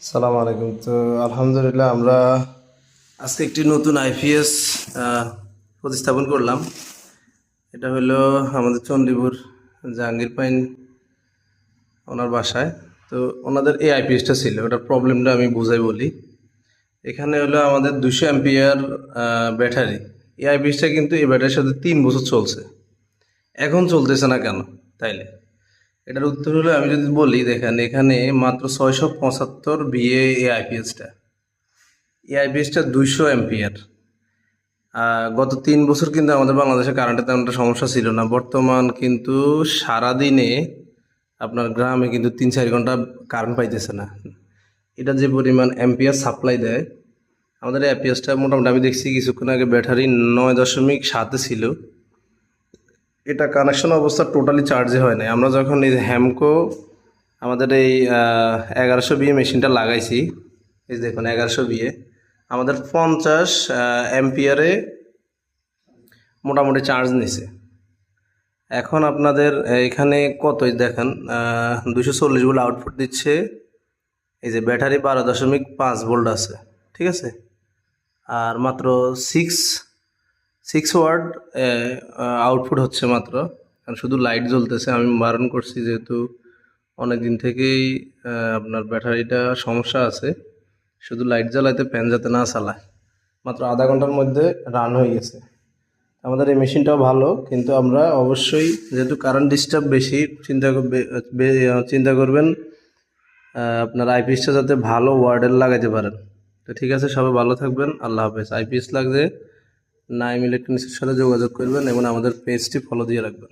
সালাম আলাইকুম। তো আলহামদুলিল্লাহ আমরা আজকে একটি নতুন আইপিএস প্রতিস্থাপন করলাম। এটা হলো আমাদের চণ্ডীপুর জাহাঙ্গীর পাইন ওনার বাসায়। তো ওনাদের এই আইপিএসটা ছিল, ওটার প্রবলেমটা আমি বুঝাই বলি। এখানে হলো আমাদের 200 অ্যাম্পিয়ার ব্যাটারি। এই আইপিএসটা কিন্তু এই ব্যাটারির সাথে 3 বছর চলছে, এখন চলতেছে না কেন তাইলে? এটার উত্তর হলো, আমি যদি বলি দেখেন এখানে মাত্র 675 বিএ এই আইপিএসটা। এই আইপিএসটা 200 অ্যাম্পিয়ার। গত 3 বছর কিন্তু আমাদের বাংলাদেশে কারেন্টের তেমন একটা সমস্যা ছিল না। বর্তমান কিন্তু সারাদিনে আপনার গ্রামে কিন্তু 3-4 ঘন্টা কারেন্ট পাইতেছে না। এটা যে পরিমাণ অ্যাম্পিয়ার সাপ্লাই দেয়, আমাদের এই আইপিএসটা মোটামুটি আমি দেখছি কিছুক্ষণ আগে ব্যাটারি 9.7 ছিল। এটা কানেকশন অবস্থা টোটালি চার্জে হয় নাই। আমরা যখন এই হ্যামকো আমাদের এই 1100 বিএ মেশিনটা লাগাইছি, এই দেখুন 1100 বিএ আমাদের 50 অ্যাম্পিয়ারে মোটামুটি চার্জ নিছে। এখন আপনাদের এখানে কতই দেখেন 240 ভোল্ট আউটপুট দিচ্ছে। এই যে ব্যাটারি 12.5 ভোল্ট আছে, ঠিক আছে। আর মাত্র সিক্স সিক্স ওয়াট আউটপুট হচ্ছে মাত্র, কারণ শুধু লাইট জ্বলতেছে। আমি বারণ করছি যেহেতু অনেক দিন থেকেই আপনার ব্যাটারিটা সমস্যা আছে, শুধু লাইট জ্বালাইতে ফ্যান যাতে না চালায়। মাত্র আধা ঘন্টার মধ্যে রান হয়ে গেছে। আমাদের এই মেশিনটাও ভালো, কিন্তু আমরা অবশ্যই যেহেতু কারেন্ট ডিস্টার্ব বেশি, চিন্তা করবেন আপনার আইপিএসটা যাতে ভালো ওয়ার্ডের লাগাইতে পারেন। তো ঠিক আছে, সবাই ভালো থাকবেন, আল্লাহ হাফেজ। আইপিএস লাগলে নাইম ইলেকট্রনিক্সের সাথে যোগাযোগ করবেন এবং আমাদের পেজটি ফলো দিয়ে রাখবেন।